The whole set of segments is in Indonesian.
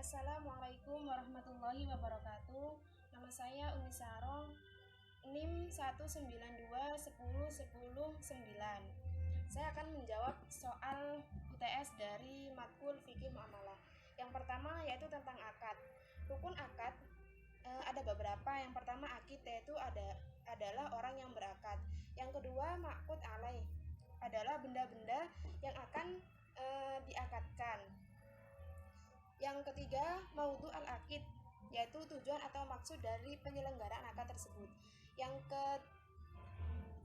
Assalamualaikum warahmatullahi wabarakatuh. Nama saya Umi Sarong, NIM 192101009. Saya akan menjawab soal UTS dari matkul fikih muamalah. Yang pertama yaitu tentang akad. Rukun akad ada beberapa. Yang pertama akid, yaitu adalah orang yang berakad. Yang kedua ma'qud alaih, adalah benda-benda yang akan diakadkan. Yang ketiga, maudhu al-akid, yaitu tujuan atau maksud dari penyelenggaraan akad tersebut. Yang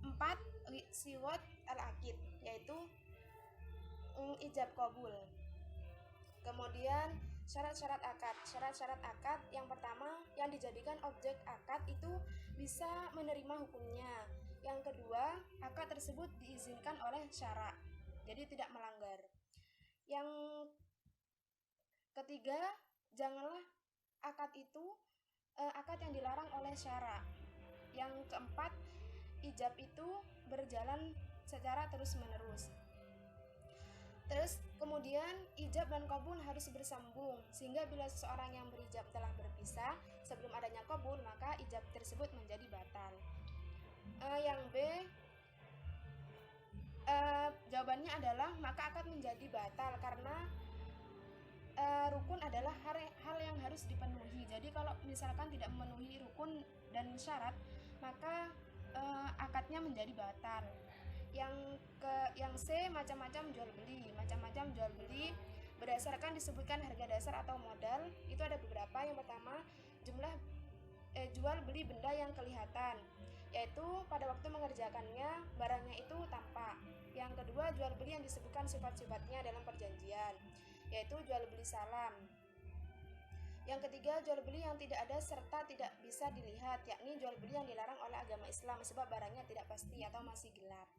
keempat, siwat al-akid, yaitu ijab qabul. Kemudian syarat-syarat akad. Syarat-syarat akad yang pertama, yang dijadikan objek akad itu bisa menerima hukumnya. Yang kedua, akad tersebut diizinkan oleh syara, jadi tidak melanggar. Yang ketiga, janganlah akad itu akad yang dilarang oleh syara. Yang keempat, ijab itu berjalan secara terus-menerus. Terus kemudian ijab dan qabul harus bersambung, sehingga bila seseorang yang berijab telah berpisah sebelum adanya qabul, maka ijab tersebut menjadi batal. Yang B, jawabannya adalah maka akad menjadi batal karena rukun adalah hal yang harus dipenuhi. Jadi kalau misalkan tidak memenuhi rukun dan syarat, maka akadnya menjadi batal. Yang C, macam-macam jual beli. Macam-macam jual beli berdasarkan disebutkan harga dasar atau modal. Itu ada beberapa. Yang pertama, jumlah jual beli benda yang kelihatan, yaitu pada waktu mengerjakannya barangnya itu tampak. Yang kedua, jual beli yang disebutkan sifat-sifatnya dalam perjanjian, yaitu jual beli salam. Yang ketiga, jual beli yang tidak ada serta tidak bisa dilihat, yakni jual beli yang dilarang oleh agama Islam sebab barangnya tidak pasti atau masih gelap.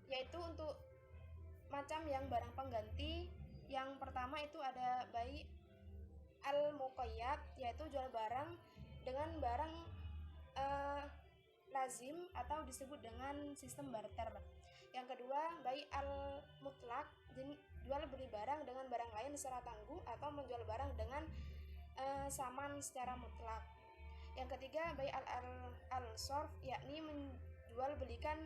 Yaitu untuk macam yang barang pengganti, yang pertama itu ada bai al-muqayyad, yaitu jual barang dengan barang lazim atau disebut dengan sistem barter. Yang kedua, bai al-mutlaq, jual beli barang dengan barang lain secara tangguh atau menjual barang dengan saman secara mutlak. Yang ketiga, bai al-sorf, yakni menjual belikan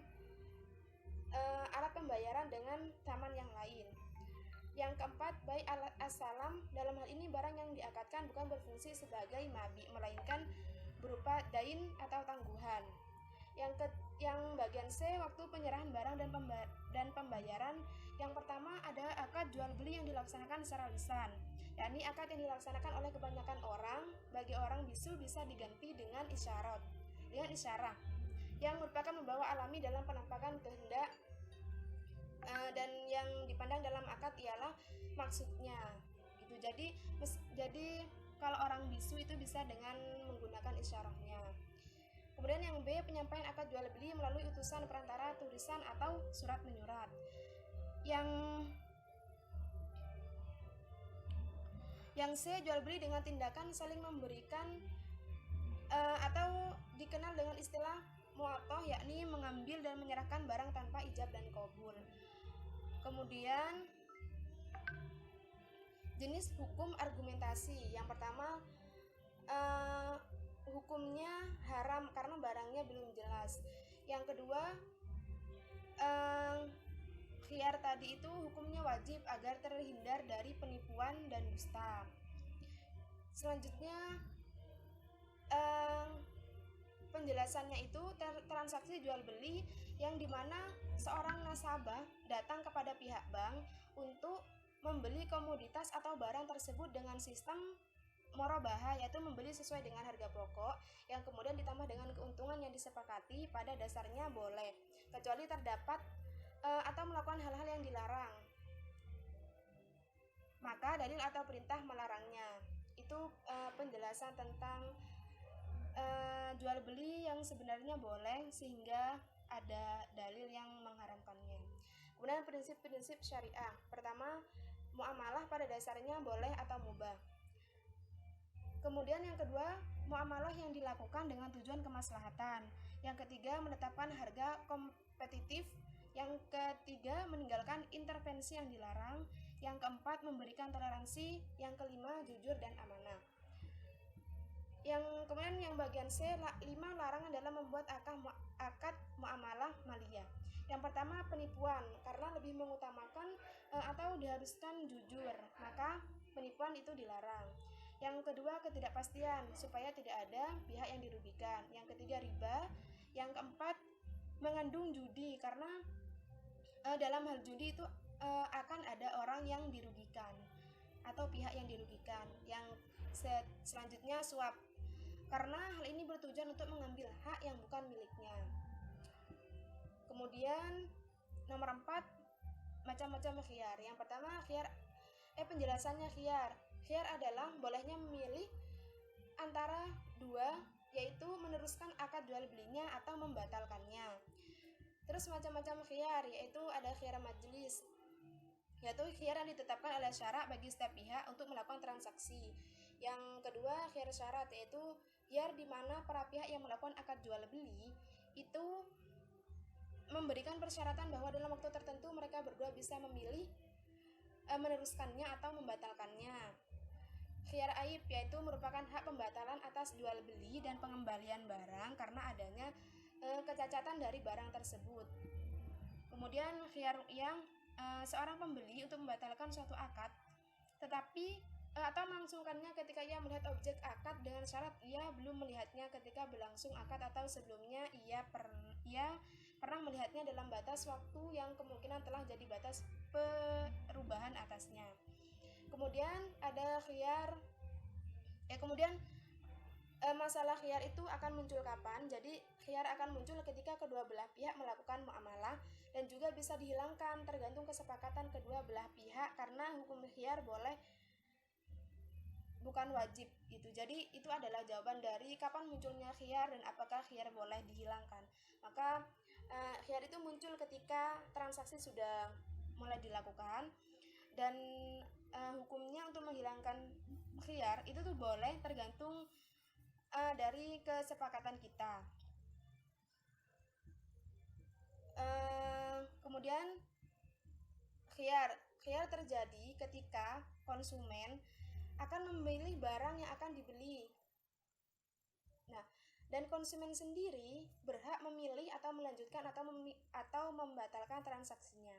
alat pembayaran dengan taman yang lain. Yang keempat, bai al-salam, dalam hal ini barang yang diakadkan bukan berfungsi sebagai mabi, melainkan berupa dain atau tangguhan. Yang bagian C, waktu penyerahan barang dan pembayaran. Yang pertama ada akad jual beli yang dilaksanakan secara lisan, yakni akad yang dilaksanakan oleh kebanyakan orang. Bagi orang bisu bisa diganti dengan isyarah yang merupakan membawa alami dalam penampakan kehendak, dan yang dipandang dalam akad ialah maksudnya gitu. Jadi kalau orang bisu itu bisa dengan menggunakan isyarahnya. Kemudian yang B, penyampaian akad jual beli melalui utusan perantara tulisan atau surat menyurat. Yang C, jual beli dengan tindakan saling memberikan atau dikenal dengan istilah mu'atoh, yakni mengambil dan menyerahkan barang tanpa ijab dan qabul. Kemudian jenis hukum argumentasi. Yang pertama, hukumnya haram karena barangnya belum jelas. Yang kedua, khiyar tadi itu hukumnya wajib agar terhindar dari penipuan dan dusta. Selanjutnya, penjelasannya itu transaksi jual beli yang dimana seorang nasabah datang kepada pihak bank untuk membeli komoditas atau barang tersebut dengan sistem murabahah, yaitu membeli sesuai dengan harga pokok yang kemudian ditambah dengan keuntungan yang disepakati. Pada dasarnya boleh, kecuali terdapat atau melakukan hal-hal yang dilarang, maka dalil atau perintah melarangnya. Itu penjelasan tentang jual beli yang sebenarnya boleh sehingga ada dalil yang mengharamkannya. Kemudian prinsip-prinsip syariah. Pertama, muamalah pada dasarnya boleh atau mubah. Kemudian yang kedua, muamalah yang dilakukan dengan tujuan kemaslahatan. Yang ketiga, menetapkan harga kompetitif. Yang ketiga, meninggalkan intervensi yang dilarang. Yang keempat, memberikan toleransi. Yang kelima, jujur dan amanah. Kemudian yang bagian C, 5 larangan dalam membuat akad muamalah maliyah. Yang pertama, penipuan, karena lebih mengutamakan atau diharuskan jujur, maka penipuan itu dilarang. Yang kedua, ketidakpastian, supaya tidak ada pihak yang dirugikan. Yang ketiga, riba. Yang keempat, mengandung judi, karena dalam hal judi itu akan ada orang yang dirugikan atau pihak yang dirugikan. Yang selanjutnya, suap, karena hal ini bertujuan untuk mengambil hak yang bukan miliknya. Kemudian nomor 4, macam-macam khiyar. Yang pertama, penjelasannya khiyar. Khiyar adalah bolehnya memilih antara dua, yaitu meneruskan akad jual belinya atau membatalkannya. Terus macam-macam khiyar, yaitu ada khiyar majelis, yaitu khiyar yang ditetapkan oleh syarak bagi setiap pihak untuk melakukan transaksi. Yang kedua, khiyar syarat, yaitu khiyar di mana para pihak yang melakukan akad jual beli itu memberikan persyaratan bahwa dalam waktu tertentu mereka berdua bisa memilih meneruskannya atau membatalkannya. Khiyar aib, yaitu merupakan hak pembatalan atas jual beli dan pengembalian barang karena adanya kecacatan dari barang tersebut. Kemudian khiyar yang seorang pembeli untuk membatalkan suatu akad tetapi atau melangsungkannya ketika ia melihat objek akad dengan syarat ia belum melihatnya ketika berlangsung akad atau sebelumnya ia pernah melihatnya dalam batas waktu yang kemungkinan telah jadi batas perubahan atasnya. Kemudian ada khiyar masalah khiyar itu akan muncul kapan? Jadi khiyar akan muncul ketika kedua belah pihak melakukan muamalah dan juga bisa dihilangkan tergantung kesepakatan kedua belah pihak, karena hukum khiyar boleh bukan wajib gitu. Jadi itu adalah jawaban dari kapan munculnya khiyar dan apakah khiyar boleh dihilangkan. Maka khiyar itu muncul ketika transaksi sudah mulai dilakukan, dan hukumnya untuk menghilangkan khiyar itu tuh boleh tergantung dari kesepakatan kita. Kemudian khiyar terjadi ketika konsumen akan memilih barang yang akan dibeli. Nah, dan konsumen sendiri berhak memilih atau melanjutkan atau membatalkan transaksinya.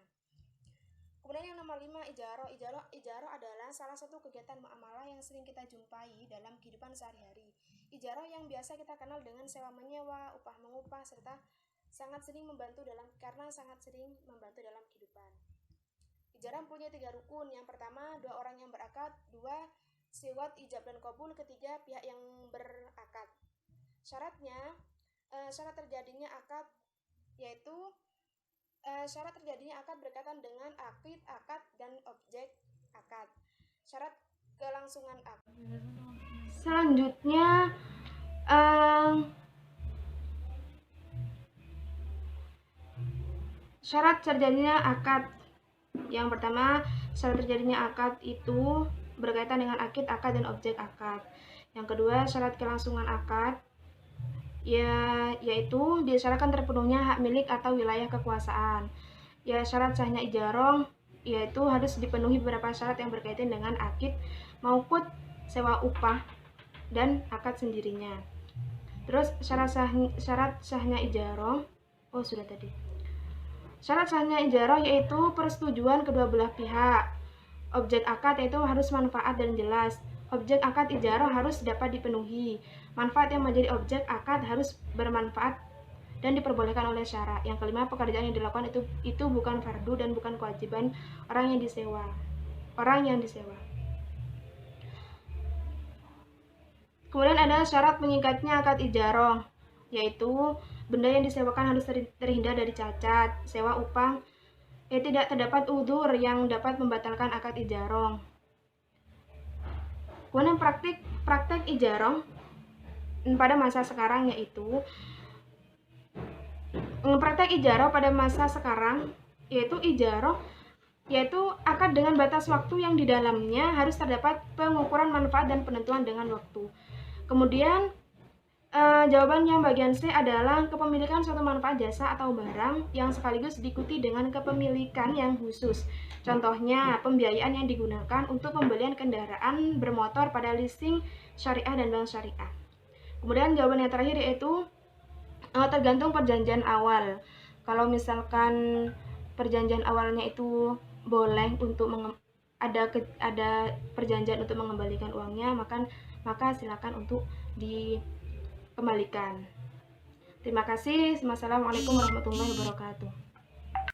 Kemudian yang nomor 5, ijaroh. Ijaroh adalah salah satu kegiatan muamalah yang sering kita jumpai dalam kehidupan sehari-hari. Ijaroh yang biasa kita kenal dengan sewa menyewa, upah mengupah, serta sangat sering membantu dalam kehidupan. Ijarah punya 3 rukun. Yang pertama, 2 orang yang berakad, 2 siwat ijab dan qabul, ketiga pihak yang berakad. Syaratnya, syarat terjadinya akad yaitu syarat terjadinya akad berkaitan dengan akad dan objek akad. Syarat kelangsungan akad. Selanjutnya syarat terjadinya akad. Yang pertama, syarat terjadinya akad itu berkaitan dengan akad dan objek akad. Yang kedua, syarat kelangsungan akad yaitu disyaratkan terpenuhnya hak milik atau wilayah kekuasaan. Syarat sahnya ijaroh yaitu harus dipenuhi beberapa syarat yang berkaitan dengan akad maupun sewa upah dan akad sendirinya. Terus syarat sahnya ijaroh Syarat sahnya ijaroh yaitu persetujuan kedua belah pihak. Objek akad yaitu harus manfaat dan jelas. Objek akad ijaroh harus dapat dipenuhi. Manfaat yang menjadi objek akad harus bermanfaat dan diperbolehkan oleh syarak. Yang kelima, pekerjaan yang dilakukan itu bukan fardu dan bukan kewajiban orang yang disewa. Kemudian ada syarat menyingkatnya akad ijaroh, yaitu benda yang disewakan harus terhindar dari cacat, sewa upah, tidak terdapat udzur yang dapat membatalkan akad ijaroh. Kemudian praktek ijaroh pada masa sekarang yaitu ijaroh yaitu akad dengan batas waktu yang di dalamnya harus terdapat pengukuran manfaat dan penentuan dengan waktu. Kemudian Jawaban yang bagian C adalah kepemilikan suatu manfaat jasa atau barang yang sekaligus diikuti dengan kepemilikan yang khusus. Contohnya, pembiayaan yang digunakan untuk pembelian kendaraan bermotor pada leasing syariah dan bank syariah. Kemudian jawaban yang terakhir yaitu tergantung perjanjian awal. Kalau misalkan perjanjian awalnya itu boleh untuk ada perjanjian untuk mengembalikan uangnya, maka silakan untuk dikembalikan. Terima kasih. Wassalamualaikum warahmatullahi wabarakatuh.